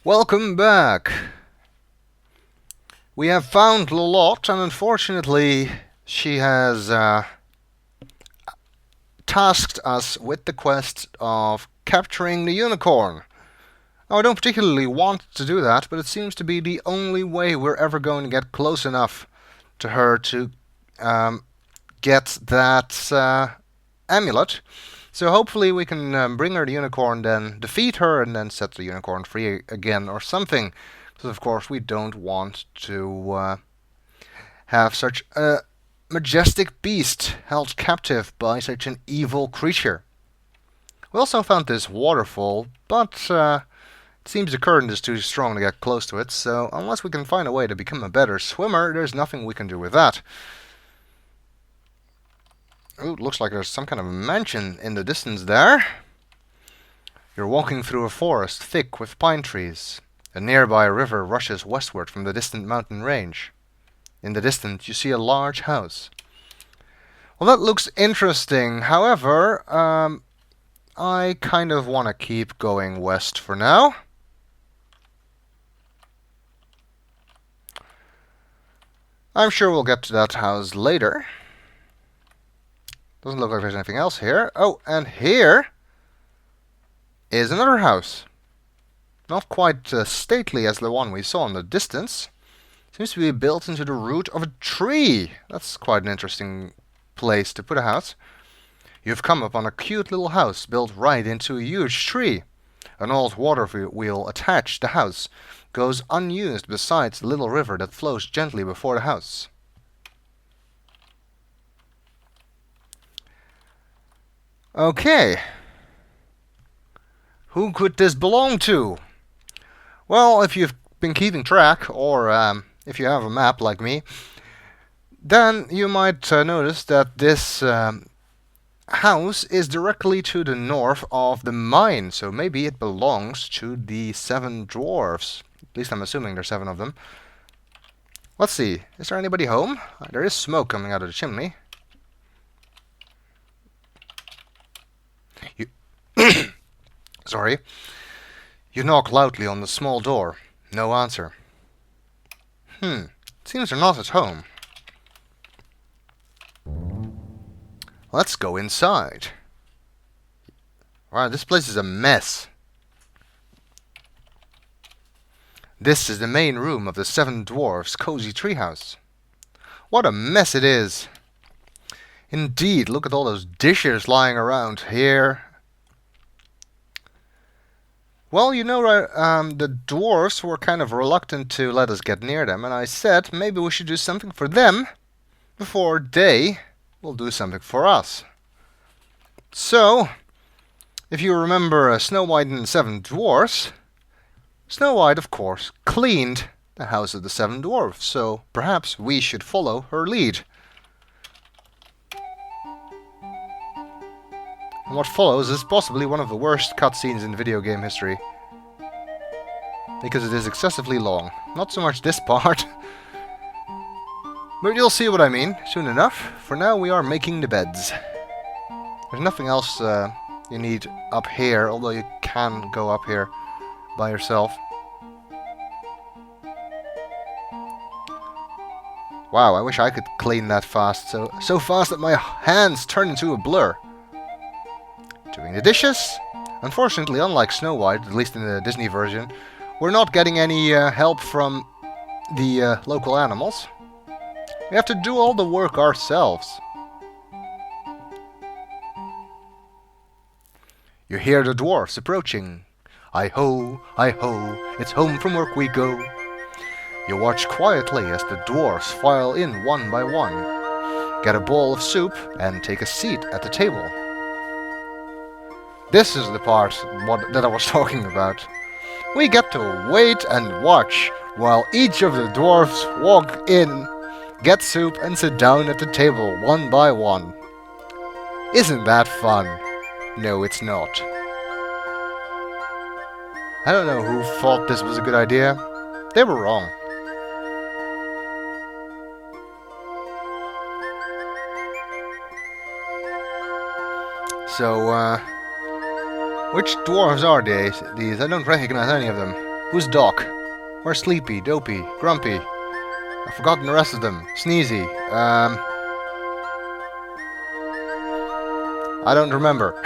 Welcome back. We have found Lolot, and unfortunately, she has tasked us with the quest of capturing the unicorn. Now, I don't particularly want to do that, but it seems to be the only way we're ever going to get close enough to her to get that amulet. So hopefully we can bring her the unicorn, then defeat her, and then set the unicorn free again or something. Because of course we don't want to have such a majestic beast held captive by such an evil creature. We also found this waterfall, but it seems the current is too strong to get close to it, so unless we can find a way to become a better swimmer, there's nothing we can do with that. Ooh, it looks like there's some kind of mansion in the distance there. You're walking through a forest thick with pine trees. A nearby river rushes westward from the distant mountain range. In the distance, you see a large house. Well, that looks interesting. However, I kind of want to keep going west for now. I'm sure we'll get to that house later. Doesn't look like there's anything else here. Oh, and here is another house. Not quite stately as the one we saw in the distance. Seems to be built into the root of a tree. That's quite an interesting place to put a house. You've come upon a cute little house built right into a huge tree. An old water wheel attached to the house goes unused beside the little river that flows gently before the house. Okay. Who could this belong to? Well, if you've been keeping track, or if you have a map like me, then you might notice that this house is directly to the north of the mine, so maybe it belongs to the 7 dwarves. At least I'm assuming there's 7 of them. Let's see, is there anybody home? There is smoke coming out of the chimney. Sorry. You knock loudly on the small door. No answer. Seems they're not at home. Let's go inside. Wow, this place is a mess. This is the main room of the 7 dwarves' cozy treehouse. What a mess it is. Indeed, look at all those dishes lying around here. Well, you know, the dwarves were kind of reluctant to let us get near them, and I said maybe we should do something for them before they will do something for us. So, if you remember Snow White and the 7 dwarfs, Snow White, of course, cleaned the house of the 7 dwarfs, so perhaps we should follow her lead. And what follows is possibly one of the worst cutscenes in video game history. Because it is excessively long. Not so much this part. But you'll see what I mean soon enough. For now we are making the beds. There's nothing else you need up here, although you can go up here by yourself. Wow, I wish I could clean that fast. So fast that my hands turn into a blur. Doing the dishes. Unfortunately, unlike Snow White, at least in the Disney version, we're not getting any help from the local animals. We have to do all the work ourselves. You hear the dwarfs approaching. Hi-ho, hi-ho, it's home from work we go. You watch quietly as the dwarfs file in one by one, get a bowl of soup, and take a seat at the table. This is the part that I was talking about. We get to wait and watch while each of the dwarfs walk in, get soup, and sit down at the table one by one. Isn't that fun? No, it's not. I don't know who thought this was a good idea. They were wrong. So, which dwarves are these? I don't recognize any of them. Who's Doc? Where's Sleepy, Dopey, Grumpy? I've forgotten the rest of them. Sneezy. I don't remember.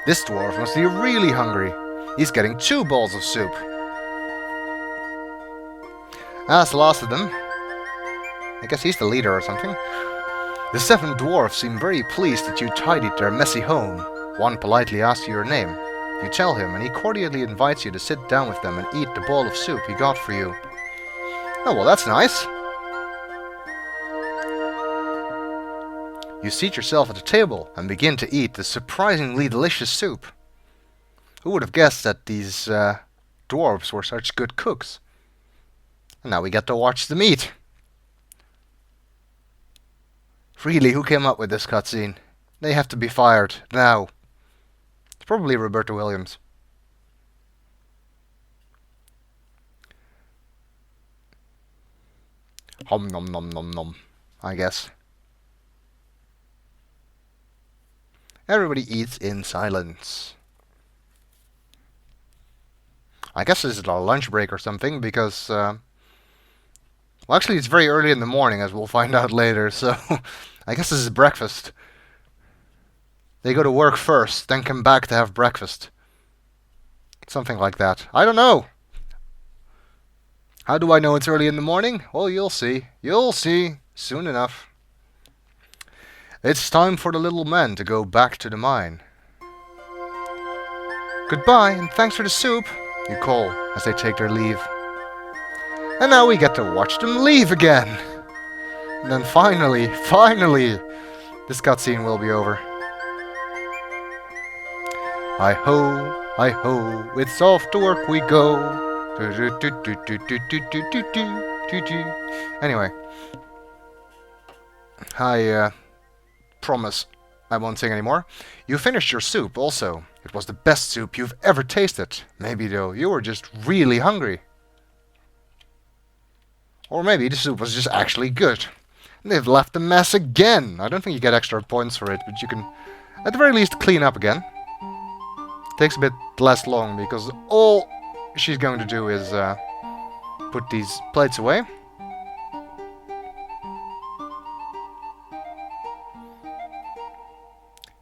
This dwarf must be really hungry. He's getting 2 bowls of soup. That's the last of them. I guess he's the leader or something. The 7 dwarfs seem very pleased that you tidied their messy home. One politely asks you your name. You tell him, and he cordially invites you to sit down with them and eat the bowl of soup he got for you. Oh, well, that's nice. You seat yourself at the table and begin to eat the surprisingly delicious soup. Who would have guessed that these dwarves were such good cooks? And now we get to watch them eat. Really, who came up with this cutscene? They have to be fired, now. It's probably Roberta Williams. Hom nom nom nom nom, I guess. Everybody eats in silence. I guess this is a lunch break or something, because... well, actually, it's very early in the morning, as we'll find out later, so... I guess this is breakfast. They go to work first, then come back to have breakfast. Something like that. I don't know! How do I know it's early in the morning? Well, you'll see. You'll see soon enough. It's time for the little men to go back to the mine. Goodbye, and thanks for the soup, you call as they take their leave. And now we get to watch them leave again. And then finally, this cutscene will be over. Hi-ho, it's off to work we go. Anyway. I promise I won't sing anymore. You finished your soup also. It was the best soup you've ever tasted. Maybe though, you were just really hungry. Or maybe the soup was just actually good. And they've left the mess again. I don't think you get extra points for it, but you can at the very least clean up again. Takes a bit less long because all she's going to do is put these plates away.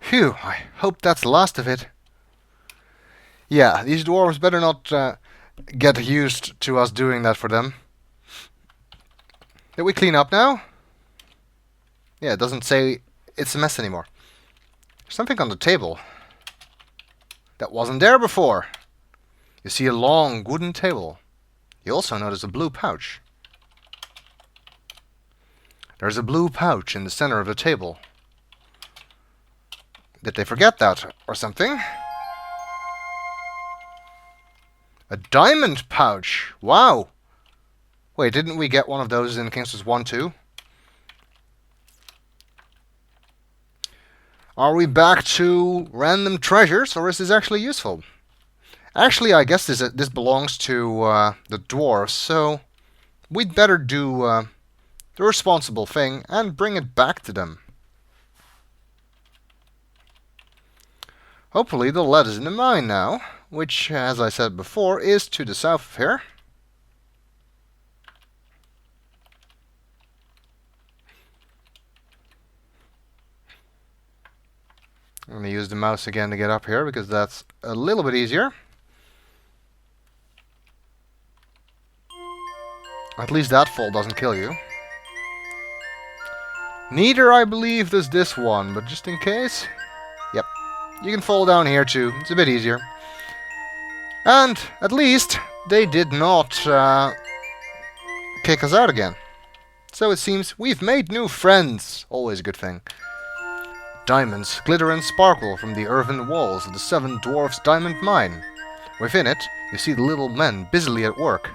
Phew, I hope that's the last of it. Yeah, these dwarves better not get used to us doing that for them. Did we clean up now? Yeah, it doesn't say it's a mess anymore. There's something on the table that wasn't there before. You see a long wooden table. You also notice a blue pouch. There's a blue pouch in the center of the table. Did they forget that or something? A diamond pouch! Wow! Wait, didn't we get one of those in King's Quest 1 too? Are we back to random treasures, or is this actually useful? Actually, I guess this belongs to the dwarves, so we'd better do the responsible thing and bring it back to them. Hopefully they'll let us in the mine now, which, as I said before, is to the south of here. I'm going to use the mouse again to get up here, because that's a little bit easier. At least that fall doesn't kill you. Neither, I believe, does this one, but just in case... Yep. You can fall down here too. It's a bit easier. And, at least, they did not kick us out again. So it seems we've made new friends. Always a good thing. Diamonds glitter and sparkle from the earthen walls of the 7 Dwarfs' diamond mine. Within it, you see the little men busily at work.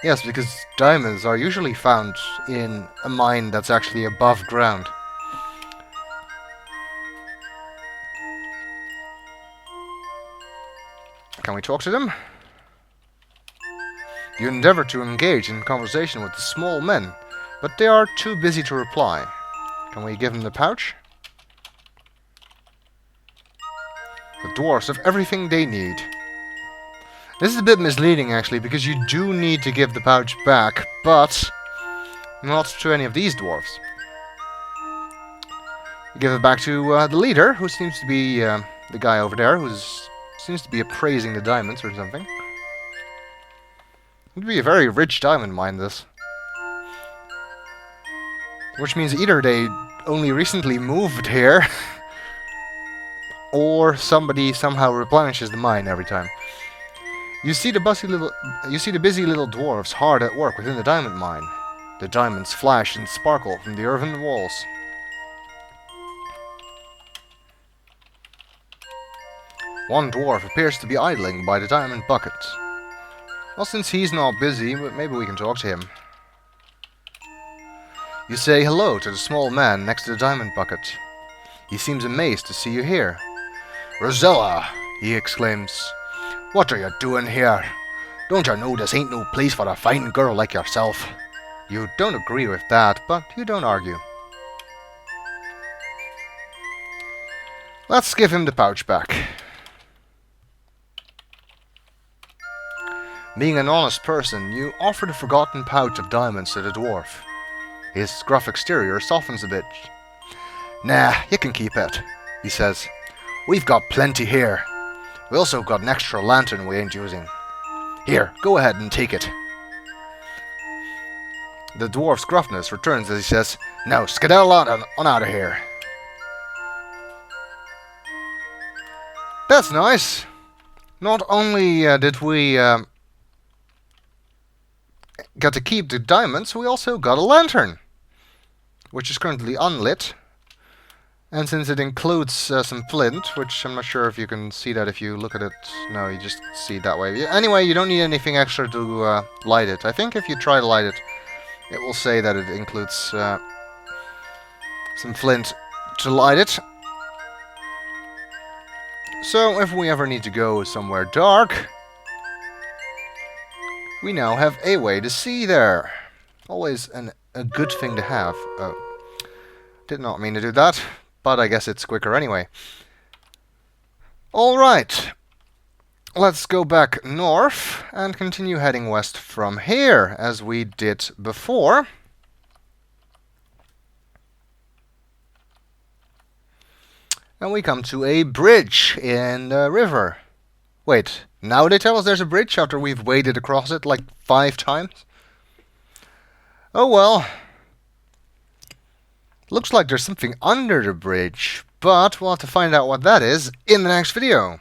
Yes, because diamonds are usually found in a mine that's actually above ground. Can we talk to them? You endeavor to engage in conversation with the small men, but they are too busy to reply. Can we give them the pouch? The dwarves have everything they need. This is a bit misleading, actually, because you do need to give the pouch back, but not to any of these dwarves. You give it back to the leader, who seems to be the guy over there, who seems to be appraising the diamonds or something. It would be a very rich diamond mine, this. Which means either they only recently moved here, or somebody somehow replenishes the mine every time. You see the busy little dwarves hard at work within the diamond mine. The diamonds flash and sparkle from the earthen walls. One dwarf appears to be idling by the diamond bucket. Well, since he's not busy, maybe we can talk to him. You say hello to the small man next to the diamond bucket. He seems amazed to see you here. "Rosella!" he exclaims. "What are you doing here? Don't you know this ain't no place for a fine girl like yourself?" You don't agree with that, but you don't argue. Let's give him the pouch back. Being an honest person, you offer the forgotten pouch of diamonds to the dwarf. His gruff exterior softens a bit. "Nah, you can keep it," he says. "We've got plenty here. We also got an extra lantern we ain't using. Here, go ahead and take it." The dwarf's gruffness returns as he says, "Now skedaddle on out of here." That's nice. Not only did we get to keep the diamonds, we also got a lantern, which is currently unlit. And since it includes some flint, which I'm not sure if you can see that if you look at it. No, you just see it that way. Anyway, you don't need anything extra to light it. I think if you try to light it, it will say that it includes some flint to light it. So if we ever need to go somewhere dark, we now have a way to see there. Always a good thing to have. Oh, did not mean to do that, but I guess it's quicker anyway. Alright, let's go back north and continue heading west from here, as we did before. And we come to a bridge in the river. Wait, now they tell us there's a bridge after we've waded across it like 5 times? Oh well. Looks like there's something under the bridge, but we'll have to find out what that is in the next video.